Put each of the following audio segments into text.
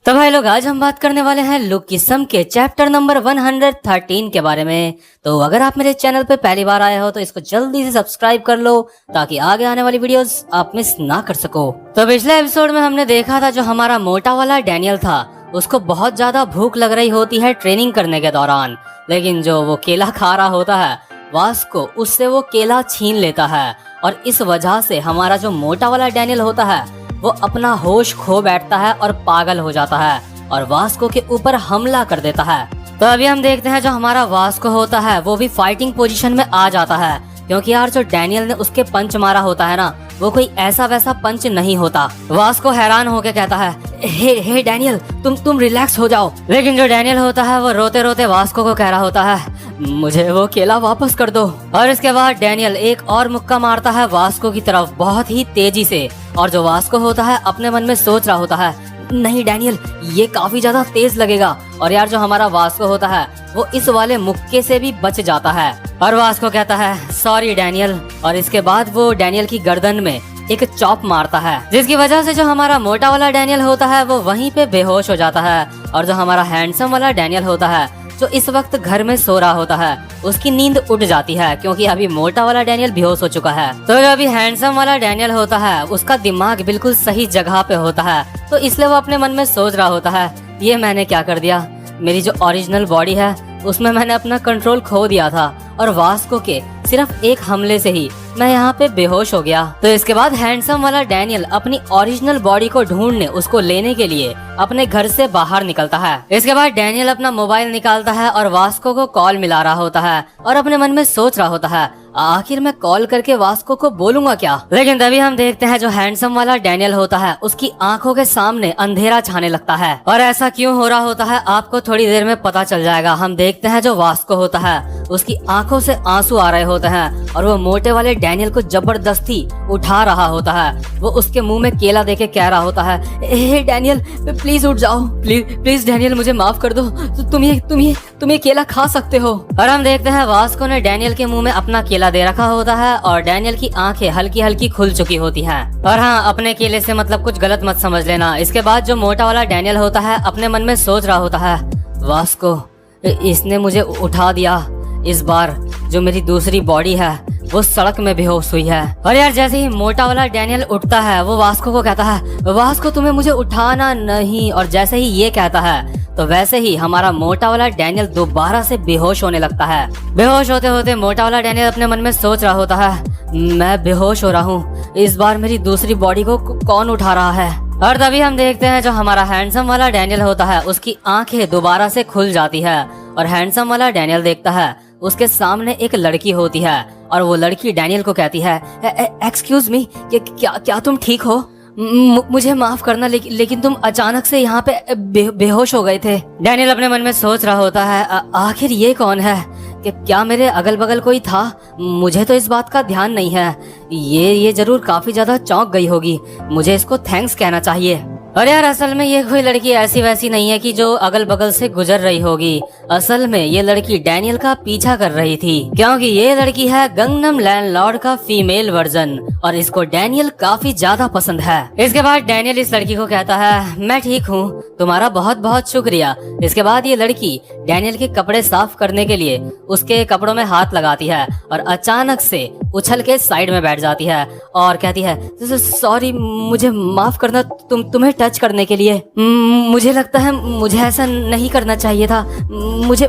तो भाई लोग, आज हम बात करने वाले हैं लुक किस्म के चैप्टर नंबर 113 के बारे में। तो अगर आप मेरे चैनल पे पहली बार आए हो तो इसको जल्दी से सब्सक्राइब कर लो ताकि आगे आने वाली वीडियोस आप मिस ना कर सको। तो पिछले एपिसोड में हमने देखा था जो हमारा मोटा वाला डैनियल था उसको बहुत ज्यादा भूख लग रही होती है ट्रेनिंग करने के दौरान, लेकिन जो वो केला खा रहा होता है वास्को उससे वो केला छीन लेता है और इस वजह से हमारा जो मोटा वाला डैनियल होता है वो अपना होश खो बैठता है और पागल हो जाता है और वास्को के ऊपर हमला कर देता है। तो अभी हम देखते हैं जो हमारा वास्को होता है वो भी फाइटिंग पोजीशन में आ जाता है, क्योंकि यार जो डैनियल ने उसके पंच मारा होता है ना वो कोई ऐसा वैसा पंच नहीं होता। वास्को हैरान होकर कहता है, हे डैनियल तुम रिलैक्स हो जाओ। लेकिन जो डैनियल होता है वो रोते रोते वास्को को कह रहा होता है, मुझे वो केला वापस कर दो। और इसके बाद डैनियल एक और मुक्का मारता है वास्को की तरफ बहुत ही तेजी से, और जो वास्को होता है अपने मन में सोच रहा होता है, नहीं डैनियल ये काफी ज्यादा तेज लगेगा। और यार जो हमारा वास्को होता है वो इस वाले मुक्के से भी बच जाता है और वास्को कहता है, सॉरी डैनियल। और इसके बाद वो डैनियल की गर्दन में एक चॉप मारता है, जिसकी वजह से जो हमारा मोटा वाला डैनियल होता है वो वहीं पे बेहोश हो जाता है। और जो हमारा हैंडसम वाला डैनियल होता है जो इस वक्त घर में सो रहा होता है उसकी नींद उड़ जाती है, क्योंकि अभी मोटा वाला डैनियल बेहोश हो चुका है। तो जो अभी हैंडसम वाला डैनियल होता है उसका दिमाग बिल्कुल सही जगह पे होता है, तो इसलिए वो अपने मन में सोच रहा होता है, ये मैंने क्या कर दिया, मेरी जो ओरिजिनल बॉडी है उसमें मैंने अपना कंट्रोल खो दिया था और वास्को के सिर्फ एक हमले से ही मैं यहाँ पे बेहोश हो गया। तो इसके बाद हैंडसम वाला डैनियल अपनी ओरिजिनल बॉडी को ढूंढने उसको लेने के लिए अपने घर से बाहर निकलता है। इसके बाद डैनियल अपना मोबाइल निकालता है और वास्को को कॉल मिला रहा होता है और अपने मन में सोच रहा होता है, आखिर मैं कॉल करके वास्को को बोलूंगा क्या। लेकिन तभी हम देखते हैं जो हैंडसम वाला डैनियल होता है उसकी आंखों के सामने अंधेरा छाने लगता है, और ऐसा क्यों हो रहा होता है आपको थोड़ी देर में पता चल जाएगा। हम देखते हैं जो वास्को होता है उसकी आंखों से आंसू आ रहे होते हैं और वो मोटे वाले डैनियल को जबरदस्ती उठा रहा होता है। वो उसके मुंह में केला देके कह रहा होता है, हे डैनियल प्लीज उठ जाओ, प्लीज डैनियल मुझे माफ कर दो, तुम ये केला खा सकते हो। और हम देखते हैं वास्को ने डैनियल के मुंह में अपना केला दे रखा होता है और डैनियल की आंखें हल्की हल्की खुल चुकी होती हैं। और हाँ, अपने केले से मतलब कुछ गलत मत समझ लेना। इसके बाद जो मोटा वाला डैनियल होता है अपने मन में सोच रहा होता है, वास्को इसने मुझे उठा दिया, इस बार जो मेरी दूसरी बॉडी है वो सड़क में बेहोश हुई है। और यार जैसे ही मोटा वाला डैनियल उठता है वो वास्को को कहता है, वास्को तुम्हें मुझे उठाना नहीं। और जैसे ही ये कहता है तो वैसे ही हमारा मोटा वाला डैनियल दोबारा से बेहोश होने लगता है। बेहोश होते होते मोटा वाला डैनियल अपने मन में सोच रहा होता है, मैं बेहोश हो रहा हूँ, इस बार मेरी दूसरी बॉडी को कौन उठा रहा है। और तभी हम देखते हैं जो हमारा हैंडसम वाला डैनियल होता है उसकी आंखें दोबारा से खुल जाती है और हैंडसम वाला डैनियल देखता है उसके सामने एक लड़की होती है और वो लड़की डैनियल को कहती है, एक्सक्यूज मी, क्या तुम ठीक हो? मुझे माफ करना, लेकिन तुम अचानक से यहाँ पे बेहोश हो गए थे। डैनियल अपने मन में सोच रहा होता है, आखिर ये कौन है, कि क्या मेरे अगल बगल कोई था? मुझे तो इस बात का ध्यान नहीं है। ये जरूर काफी ज्यादा चौंक गई होगी, मुझे इसको थैंक्स कहना चाहिए। और यार असल में ये कोई लड़की ऐसी वैसी नहीं है कि जो अगल बगल से गुजर रही होगी। असल में ये लड़की डैनियल का पीछा कर रही थी, क्योंकि ये लड़की है गंगनम लैंडलॉर्ड का फीमेल वर्जन और इसको डैनियल काफी ज्यादा पसंद है। इसके बाद डैनियल इस लड़की को कहता है, मैं ठीक हूँ, तुम्हारा बहुत बहुत शुक्रिया। इसके बाद ये लड़की डैनियल के कपड़े साफ करने के लिए उसके कपड़ों में हाथ लगाती है और अचानक से उछल के साइड में बैठ जाती है और कहती है, सॉरी मुझे माफ करना तुम्हें टच करने के लिए। मुझे लगता है मुझे ऐसा नहीं करना चाहिए था,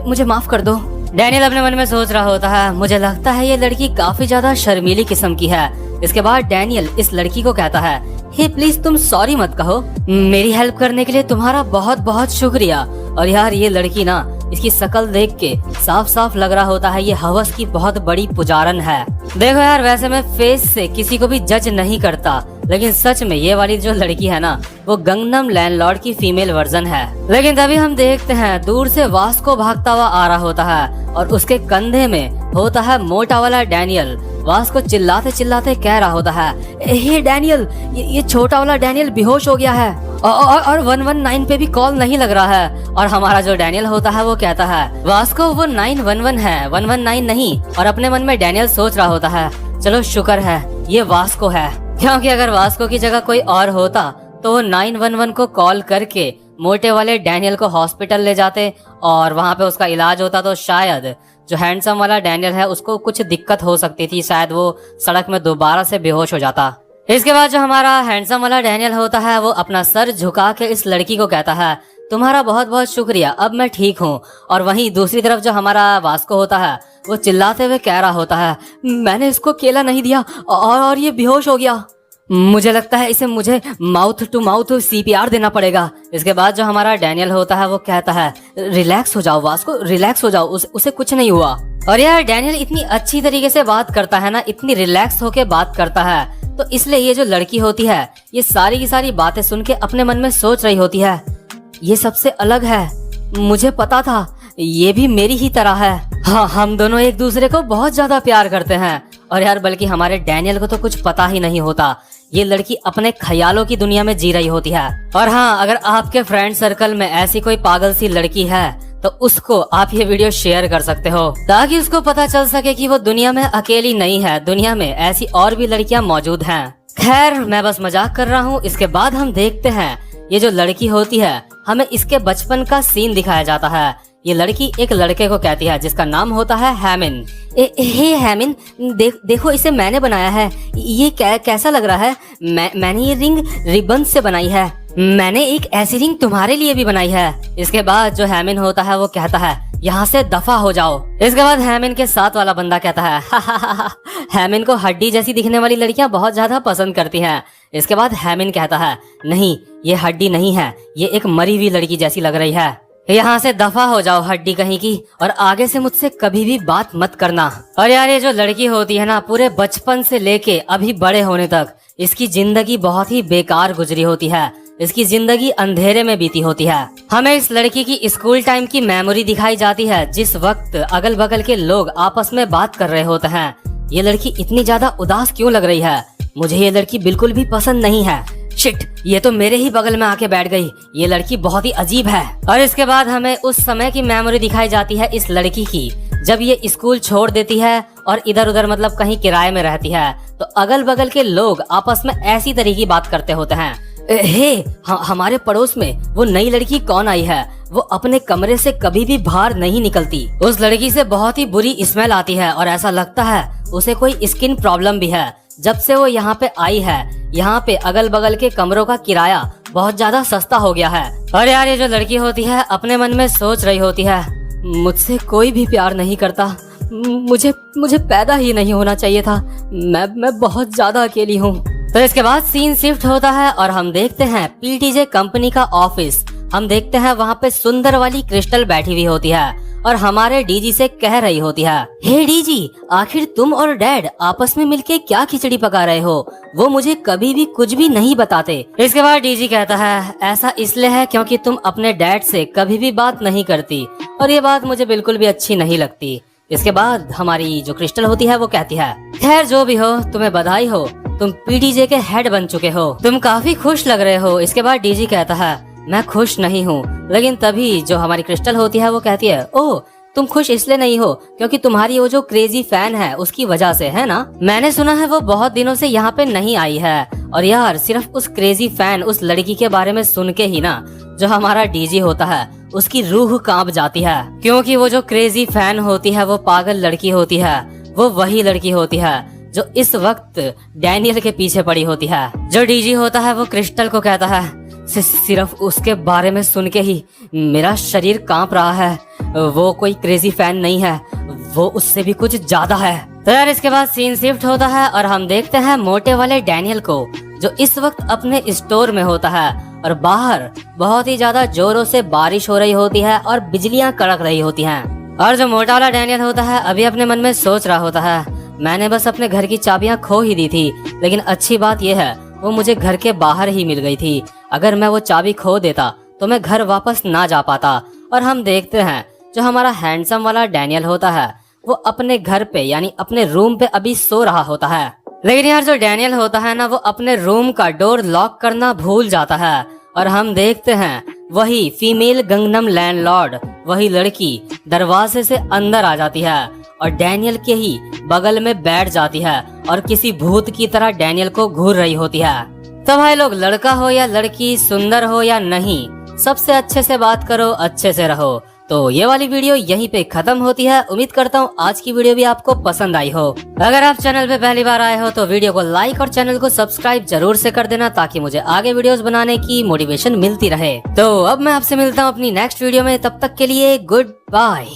मुझे माफ कर दो। डैनियल अपने मन में सोच रहा होता है, मुझे लगता है ये लड़की काफी ज्यादा शर्मीली किस्म की है। इसके बाद डैनियल इस लड़की को कहता है, हे प्लीज तुम सॉरी मत कहो, मेरी हेल्प करने के लिए तुम्हारा बहुत बहुत शुक्रिया। और यार ये लड़की ना, इसकी शक्ल देख के साफ साफ लग रहा होता है ये हवस की बहुत बड़ी पुजारन है। देखो यार वैसे मैं फेस से किसी को भी जज नहीं करता, लेकिन सच में ये वाली जो लड़की है ना वो गंगनम लैंडलॉर्ड की फीमेल वर्जन है। लेकिन तभी हम देखते हैं दूर से वास्को भागता हुआ आ रहा होता है और उसके कंधे में होता है मोटा वाला डैनियल। वास्को चिल्लाते चिल्लाते कह रहा होता है, हे डैनियल ये छोटा वाला डैनियल बेहोश हो गया है और 119 पे भी कॉल नहीं लग रहा है। और हमारा जो डैनियल होता है वो कहता है, वास्को वो 911 है, 119 नहीं। और अपने मन में डैनियल सोच रहा होता है, चलो शुक्र है ये वास्को है, क्योंकि अगर वास्को की जगह कोई और होता तो वो 911 को कॉल करके मोटे वाले डैनियल को हॉस्पिटल ले जाते और वहां पे उसका इलाज होता तो शायद जो हैंडसम वाला डैनियल है उसको कुछ दिक्कत हो सकती थी, शायद वो सड़क में दोबारा से बेहोश हो जाता। इसके बाद जो हमारा हैंडसम वाला डैनियल होता है वो अपना सर झुका के इस लड़की को कहता है, तुम्हारा बहुत बहुत शुक्रिया, अब मैं ठीक हूँ। और वहीं दूसरी तरफ जो हमारा वास्को होता है वो चिल्लाते हुए कह रहा होता है, मैंने इसको केला नहीं दिया और ये बेहोश हो गया। मुझे लगता है इसे मुझे माउथ टू माउथ CPR देना पड़ेगा। इसके बाद जो हमारा डैनियल होता है वो कहता है, रिलैक्स हो जाओ वास्को, रिलैक्स हो जाओ, उसे कुछ नहीं हुआ। और यार डैनियल इतनी अच्छी तरीके से बात करता है ना, इतनी रिलैक्स होके बात करता है, तो इसलिए ये जो लड़की होती है ये सारी की सारी बातें सुन के अपने मन में सोच रही होती है, ये सबसे अलग है, मुझे पता था ये भी मेरी ही तरह है। हाँ, हम दोनों एक दूसरे को बहुत ज्यादा प्यार करते हैं। और यार बल्कि हमारे डैनियल को तो कुछ पता ही नहीं होता, ये लड़की अपने ख्यालों की दुनिया में जी रही होती है। और हाँ, अगर आपके फ्रेंड सर्कल में ऐसी कोई पागल सी लड़की है तो उसको आप ये वीडियो शेयर कर सकते हो ताकि उसको पता चल सके कि वो दुनिया में अकेली नहीं है, दुनिया में ऐसी और भी लड़कियां मौजूद हैं। खैर मैं बस मजाक कर रहा हूँ। इसके बाद हम देखते हैं ये जो लड़की होती है हमें इसके बचपन का सीन दिखाया जाता है। ये लड़की एक लड़के को कहती है जिसका नाम होता है हैमिन। हे हैमिन, देखो इसे मैंने बनाया है, ये कैसा लग रहा है? मैंने ये रिंग रिबन से बनाई है, मैंने एक ऐसी रिंग तुम्हारे लिए भी बनाई है। इसके बाद जो हैमिन होता है वो कहता है, यहाँ से दफा हो जाओ। इसके बाद हैमिन के साथ वाला बंदा कहता है, हैमिन को हड्डी जैसी दिखने वाली लड़कियां बहुत ज्यादा पसंद करती हैं। इसके बाद हैमिन कहता है, नहीं ये हड्डी नहीं है, ये एक मरी हुई लड़की जैसी लग रही है, यहाँ से दफा हो जाओ हड्डी कहीं की, और आगे से मुझसे कभी भी बात मत करना। और यार ये जो लड़की होती है ना, पूरे बचपन से लेके अभी बड़े होने तक इसकी जिंदगी बहुत ही बेकार गुजरी होती है, इसकी जिंदगी अंधेरे में बीती होती है। हमें इस लड़की की स्कूल टाइम की मेमोरी दिखाई जाती है, जिस वक्त अगल बगल के लोग आपस में बात कर रहे होते हैं। ये लड़की इतनी ज्यादा उदास क्यों लग रही है? मुझे ये लड़की बिल्कुल भी पसंद नहीं है। शिट, ये तो मेरे ही बगल में आके बैठ गई, ये लड़की बहुत ही अजीब है। और इसके बाद हमें उस समय की मेमोरी दिखाई जाती है इस लड़की की, जब ये स्कूल छोड़ देती है और इधर उधर मतलब कहीं किराए में रहती है, तो अगल बगल के लोग आपस में ऐसी तरह की बात करते होते हैं, हमारे पड़ोस में वो नई लड़की कौन आई है, वो अपने कमरे से कभी भी बाहर नहीं निकलती, उस लड़की से बहुत ही बुरी स्मेल आती है और ऐसा लगता है उसे कोई स्किन प्रॉब्लम भी है। जब से वो यहाँ पे आई है, यहाँ पे अगल बगल के कमरों का किराया बहुत ज्यादा सस्ता हो गया है। और यार ये जो लड़की होती है अपने मन में सोच रही होती है, मुझसे कोई भी प्यार नहीं करता, मुझे पैदा ही नहीं होना चाहिए था, मैं बहुत ज्यादा अकेली हूँ। तो इसके बाद सीन शिफ्ट होता है और हम देखते हैं PTJ कंपनी का ऑफिस। हम देखते हैं वहाँ पे सुंदर वाली क्रिस्टल बैठी हुई होती है और हमारे डीजी से कह रही होती है, हे डीजी, आखिर तुम और डैड आपस में मिलके क्या खिचड़ी पका रहे हो? वो मुझे कभी भी कुछ भी नहीं बताते। इसके बाद डीजी कहता है, ऐसा इसलिए है क्योंकि तुम अपने डैड से कभी भी बात नहीं करती और ये बात मुझे बिल्कुल भी अच्छी नहीं लगती। इसके बाद हमारी जो क्रिस्टल होती है वो कहती है, खैर जो भी हो, तुम्हें बधाई हो, तुम PTJ के हेड बन चुके हो, तुम काफी खुश लग रहे हो। इसके बाद डीजी कहता है, मैं खुश नहीं हूँ। लेकिन तभी जो हमारी क्रिस्टल होती है वो कहती है, ओह तुम खुश इसलिए नहीं हो क्योंकि तुम्हारी वो जो क्रेजी फैन है उसकी वजह से, है ना? मैंने सुना है वो बहुत दिनों से यहाँ पे नहीं आई है। और यार सिर्फ उस क्रेजी फैन उस लड़की के बारे में सुन के ही ना, जो हमारा डीजी होता है उसकी रूह कांप जाती है, क्योंकि वो जो क्रेजी फैन होती है वो पागल लड़की होती है, वो वही लड़की होती है जो इस वक्त डैनियल के पीछे पड़ी होती है। जो डीजी होता है वो क्रिस्टल को कहता है, सिर्फ उसके बारे में सुन के ही मेरा शरीर कांप रहा है, वो कोई क्रेजी फैन नहीं है, वो उससे भी कुछ ज्यादा है। तो यार इसके बाद सीन शिफ्ट होता है और हम देखते हैं मोटे वाले डैनियल को, जो इस वक्त अपने स्टोर में होता है और बाहर बहुत ही ज्यादा जोरों से बारिश हो रही होती है और बिजलियां कड़क रही होती हैं। और जो मोटा वाला डैनियल होता है अभी अपने मन में सोच रहा होता है, मैंने बस अपने घर की चाबियां खो ही दी थी, लेकिन अच्छी बात यह है वो मुझे घर के बाहर ही मिल गई थी। अगर मैं वो चाबी खो देता तो मैं घर वापस ना जा पाता। और हम देखते हैं जो हमारा हैंडसम वाला डैनियल होता है वो अपने घर पे यानी अपने रूम पे अभी सो रहा होता है। लेकिन यार जो डैनियल होता है ना, वो अपने रूम का डोर लॉक करना भूल जाता है और हम देखते हैं वही फीमेल गंगनम लैंडलॉर्ड, वही लड़की दरवाजे से अंदर आ जाती है और डैनियल के ही बगल में बैठ जाती है और किसी भूत की तरह डैनियल को घूर रही होती है। तो भाई लोग, लड़का हो या लड़की, सुंदर हो या नहीं, सबसे अच्छे से बात करो, अच्छे से रहो। तो ये वाली वीडियो यहीं पे खत्म होती है। उम्मीद करता हूँ आज की वीडियो भी आपको पसंद आई हो। अगर आप चैनल पे पहली बार आए हो तो वीडियो को लाइक और चैनल को सब्सक्राइब जरूर से कर देना, ताकि मुझे आगे वीडियोस बनाने की मोटिवेशन मिलती रहे। तो अब मैं आपसे मिलता हूँ अपनी नेक्स्ट वीडियो में, तब तक के लिए गुड बाय।